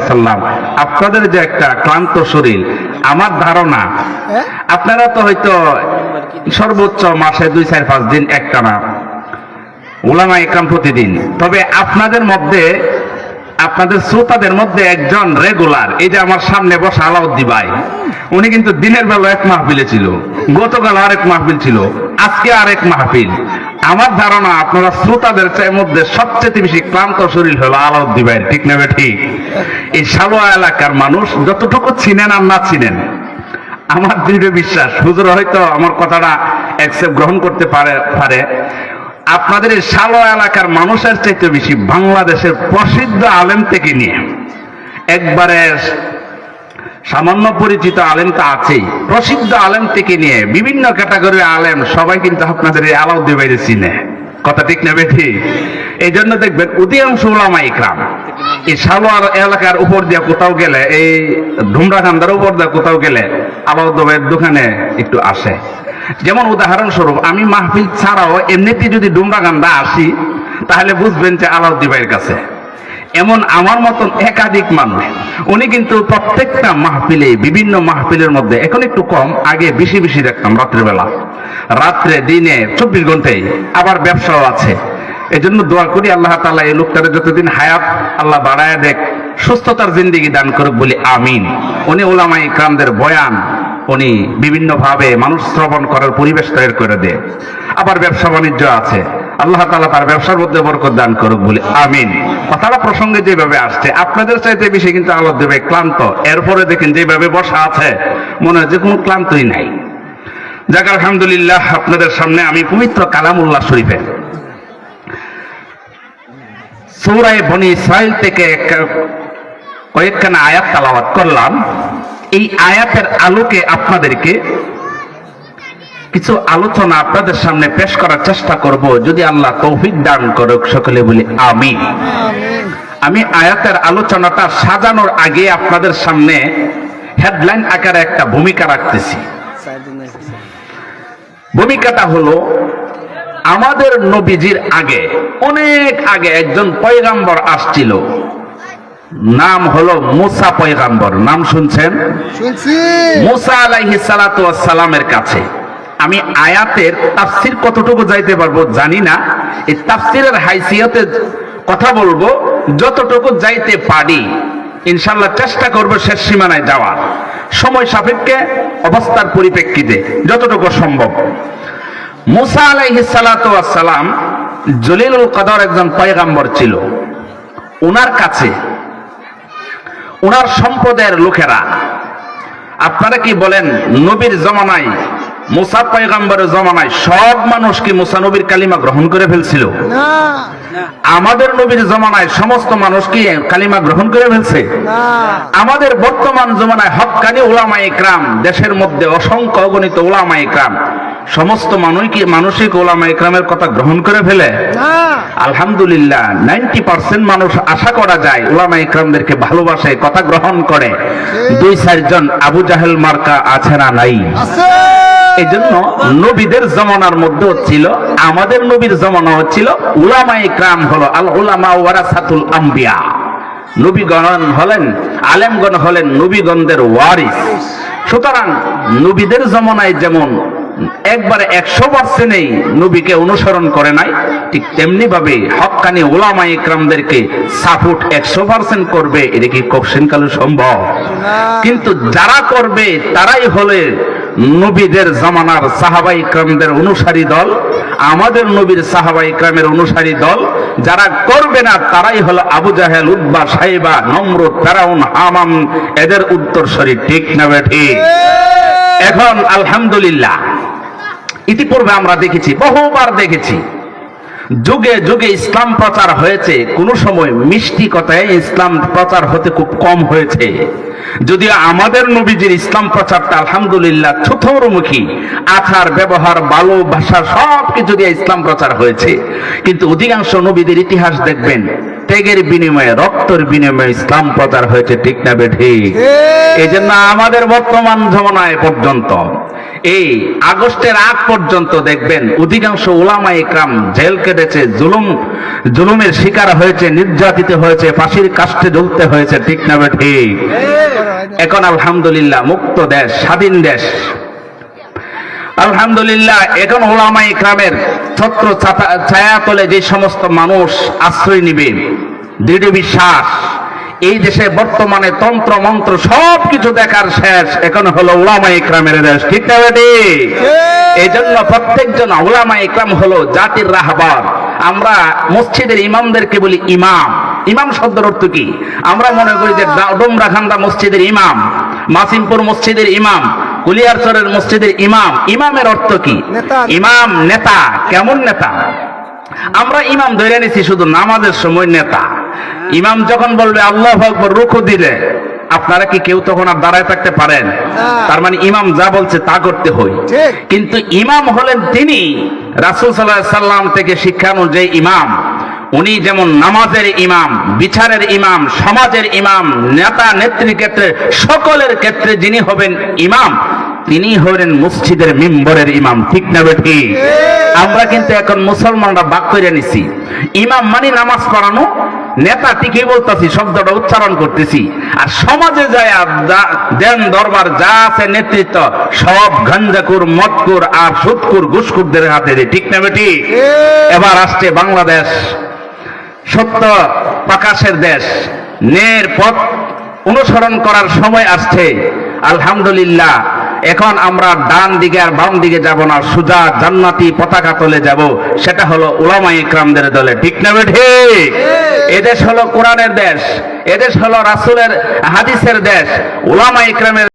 সাল্লাম, আপনাদের যে একটা ক্লান্ত শরীর, আমার ধারণা আপনারা তো হয়তো সর্বোচ্চ মাসে 2-4-5 দিন একটানা উলামা ইকরাম প্রতিদিন, তবে আপনাদের মধ্যে আপনাদের শ্রোতাদের মধ্যে একজন রেগুলার, এই যে আমার সামনে বসা আলাউদ্দিন ভাই, উনি কিন্তু দিনের বেলা এক মাহফিলে ছিল, গতকাল আরেক মাহফিল ছিল, আজকে আরেক মাহফিল। আমার ধারণা আপনারা শ্রোতাদের মধ্যে সবচেয়ে বেশি ক্লান্ত শরীর হলো আলাউদ্দিন ভাই, ঠিক না ঠিক? এই সালোয়া এলাকার মানুষ যতটুকু চিনেন আর না চিনেন, আমার দৃঢ় বিশ্বাস হুজুর হয়তো আমার কথাটা অ্যাকসেপ্ট গ্রহণ করতে পারে, আপনাদের এই সালোয়া এলাকার মানুষের চাইতে বেশি বাংলাদেশের প্রসিদ্ধ আলেম থেকে নিয়ে, একবারে সামান্য পরিচিত আলেম তো আছেই, প্রসিদ্ধ আলেম থেকে নিয়ে বিভিন্ন ক্যাটাগরির আলেম সবাই কিন্তু আপনাদের এই আলাউদ্দিন ভাইরে চিনে, কথা ঠিক না বেঠি? এই জন্য দেখবেন অধিকাংশ উলামা ইকরাম এই সালোয়ার এলাকার উপর দিয়ে কোথাও গেলে, এই ডুমরাকান্দার উপর দিয়ে কোথাও গেলে আলাউদ্দিন ভাইয়ের দোকানে একটু আসে। যেমন উদাহরণস্বরূপ, আমি মাহফিল ছাড়াও এমনিতে যদি ডুমরাকান্দা আসি তাহলে বুঝবেন যে আলাউদ্দিন ভাইয়ের কাছে। এমন আমার মতন একাধিক মানুষ, উনি কিন্তু প্রত্যেকটা মাহফিলে, বিভিন্ন মাহফিলের মধ্যে, এখন একটু কম, আগে বেশি বেশি দেখতাম রাত্রেবেলা, রাত্রে দিনে 24 ঘন্টায়, আবার ব্যবসাও আছে। এই জন্য দোয়া করি আল্লাহ তাআলা এই লোকটার যতদিন হায়াত আল্লাহ বাড়ায় দেখ, সুস্থতার জিন্দেগি দান করুক বলি আমিন। উনি উলামা ইকরামদের বয়ান উনি বিভিন্ন ভাবে মানুষ শ্রবণ করার পরিবেশ তৈরি করে দেয়। আবার ব্যবসা বাণিজ্য আছে, আল্লাহ তাআলা তার ব্যবসার মধ্যে বরকত দান করুক বলে আমিন। কথাটা প্রসঙ্গে যেভাবে আসছে, আপনাদের চাইতে বেশি কিন্তু আলাউদ্দিন ভাই ক্লান্ত, এরপরে দেখেন যেভাবে বসা আছে মনে হয় যে কোনো ক্লান্তই নাই। যাক আলহামদুলিল্লাহ, আপনাদের সামনে আমি পবিত্র কালামুল্লাহ শরীফে সূরা বনী ইসরাইল থেকে কয়েকখানা আয়াত তেলাওয়াত করলাম। এই আয়াতের আলোকে আপনাদেরকে কিছু আলোচনা আপনাদের সামনে পেশ করার চেষ্টা করব, যদি আল্লাহ তৌফিক দান করুক, সকলে বলি আমিন। আমি আয়াতের আলোচনাটা সাজানোর আগে আপনাদের সামনে হেডলাইন আকারে একটা ভূমিকা রাখতেছি। ভূমিকাটা হলো, আমাদের নবীজির আগে, অনেক আগে একজন পয়গাম্বর আসছিল, নাম হলো মুসা পয়গাম্বর। নাম শুনছেন? মুসা আলাইহিস সালাতু ওয়াস সালামের কাছে আমি আয়াতের তাফসীর কতটুকু যাইতে পারবো জানি না, এই তাফসীরের হাইসিয়তে কথা বলবো, যতটুকু যাইতে পারি ইনশাআল্লাহ চেষ্টা করব শেষ সীমানায় যাওয়ার, সময় সাপেক্ষে, অবস্থার পরিপ্রেক্ষিতে যতটুকু সম্ভব। মুসা আলাইহিস সালাতু ওয়াস সালাম জলিলুল কদর একজন পয়গাম্বর ছিল। ওনার কাছে ওনার সম্প্রদায়ের লোকেরা, আপনারা কি বলেন নবীর জমানায়, মুসা পয়গাম্বরের জমানায় সব মানুষ কি মুসা নবীর কালিমা গ্রহণ করে ফেলছিল? না। আমাদের নবীর জমানায় সমস্ত মানুষ কি কালিমা গ্রহণ করে ফেলছে? না। আমাদের বর্তমান জমানায় হক্কানি উলামা ইকরাম, দেশের মধ্যে অসংখ্য অগণিত উলামা ইকরাম, সমস্ত মানুষই উলামা ইকরামের কথা গ্রহণ করে ফেলে? না। আলহামদুলিল্লাহ 90% মানুষ আশা করা যায় উলামা ইকরামদেরকে ভালোবাসে, কথা গ্রহণ করে। 2-4 জন আবু জাহেল মার্কা আছে না নাই? আছে। এই জন্য নবীদের জমানার মধ্যে ছিল, আমাদের নবীর জমানা হচ্ছিল, উলামা ইকরাম হলো আল উলামা ওয়ারাসাতুল আম্বিয়া। নবীগণ হলেন, আলেমগণ হলেন নবীগণদের ওয়ারিস। সুতরাং নবীদের জমানায় যেমন একবারে 100% নবীকে অনুসরণ করে নাই, ঠিক তেমনি ভাবে হক্কানি উলামা ইকরামদেরকে সাপোর্ট 100% করবে, এটা কি কখনকালে সম্ভব? কিন্তু যারা করবে তারাই হলে নবীদের জামানার সাহাবা ইকরামদের অনুসারী দল, আমাদের নবীর সাহাবা ইকরামের অনুসারী দল। যারা করবে না তারাই হলো আবু জাহেল, উতবা, সাইবা, নমরুদ, ফেরাউন, হামান, এদের উত্তরসূরি, ঠিক না ঠিক? এখন আলহামদুলিল্লাহ ইতিপূর্বে আমরা দেখেছি, বহুবার দেখেছি, যুগে যুগে ইসলাম প্রচার হয়েছে। কোন সময় মিষ্টি কথায় ইসলাম প্রচার হতে খুব কম হয়েছে, যদিও আমাদের নবীজির ইসলাম প্রচারটা আলহামদুলিল্লাহ ছুথরমুখী, আচার ব্যবহার, ভালোবাসা সবকিছু দিয়ে ইসলাম প্রচার হয়েছে। কিন্তু অধিকাংশ নবীদের ইতিহাস দেখবেন ত্যাগের বিনিময়ে, রক্তের বিনিময়ে ইসলাম প্রচার হয়েছে, ঠিক না বেঠিক? এই জন্য আমাদের বর্তমান জমানায় পর্যন্ত এই আগস্টের আগ পর্যন্ত দেখবেন অধিকাংশ উলামা ইকরাম জেল কেটেছে, জুলুমের শিকার হয়েছে, নির্যাতিত হয়েছে, ফাঁসির কাষ্ঠে ঝুলতে হয়েছে, ঠিক না ঠিক? এখন আলহামদুলিল্লাহ মুক্ত দেশ, স্বাধীন দেশ, আলহামদুলিল্লাহ। এখন উলামা ইকরামের ছত্র ছায়াতলে যে সমস্ত মানুষ আশ্রয় নিবে, দৃঢ় বিশ্বাস এই দেশে বর্তমানে তন্ত্র মন্ত্র সবকিছু দেখার শেষ এখন হলো উলামা ইকরামের দেশ, ঠিক না ঠিক? এই জন্য প্রত্যেকজন উলামা ইকরাম হলো জাতির রাহবার। আমরা মসজিদের ইমামদেরকে বলি ইমাম। ইমাম শব্দের অর্থ কি? আমরা মনে করি যে ডোমরাখান্দা মসজিদের ইমাম, মাসিমপুর মসজিদের ইমাম, কুলিয়ারচরের মসজিদের ইমাম। ইমামের অর্থ কি? ইমাম নেতা। কেমন নেতা? আমরা ইমাম ধরে নিছি শুধু নামাজের সময় নেতা। ইমাম যখন বলবে আল্লাহু আকবার, রুকু দিলে আপনারা কি কেউ তখন আর দাঁড়ায় থাকতে পারেন? তার মানে ইমাম যা বলছে তা করতে হয়। কিন্তু ইমাম হলেন তিনি রাসূল সাল্লাল্লাহু আলাইহি সাল্লাম থেকে শিক্ষানো যে ইমাম, উনি যেমন নামাজের ইমাম, বিচারের ইমাম, সমাজের ইমাম, নেতা নেত্রীর ক্ষেত্রে, সকলের ক্ষেত্রে যিনি হবেন ইমাম, তিনি হলেন মসজিদের মিম্বরের ইমাম, ঠিক না ঠিক? আমরা কিন্তু এখন মুসলমানরা বাক করে নিছি, ইমাম মানে নামাজ পড়ানো, নেতা ঠিকই বলতেছি, শব্দটা উচ্চারণ করতেছি, আর সমাজে যায় দেন দরবার যা আছে নেতৃত্ব সব গাঞ্জাকুর, মদকুর আর সুদকুর, ঘুষখোরদের হাতে দেয়, ঠিক না ঠিক? এবার আসছে বাংলাদেশ, সত্য প্রকাশের দেশ, ন্যায়ের পথ অনুসরণ করার সময় আসছে। আলহামদুলিল্লাহ এখন আমরা ডান দিকে আর বাম দিকে যাব না, সোজা জান্নাতি পতাকা তলে যাব, সেটা হলো উলামা ইকরামদের দলে, ঠিক না ঠিক? এদেশ হলো কোরআনের দেশ, এদেশ হলো রাসূলের হাদিসের দেশ, উলামা ইকরামের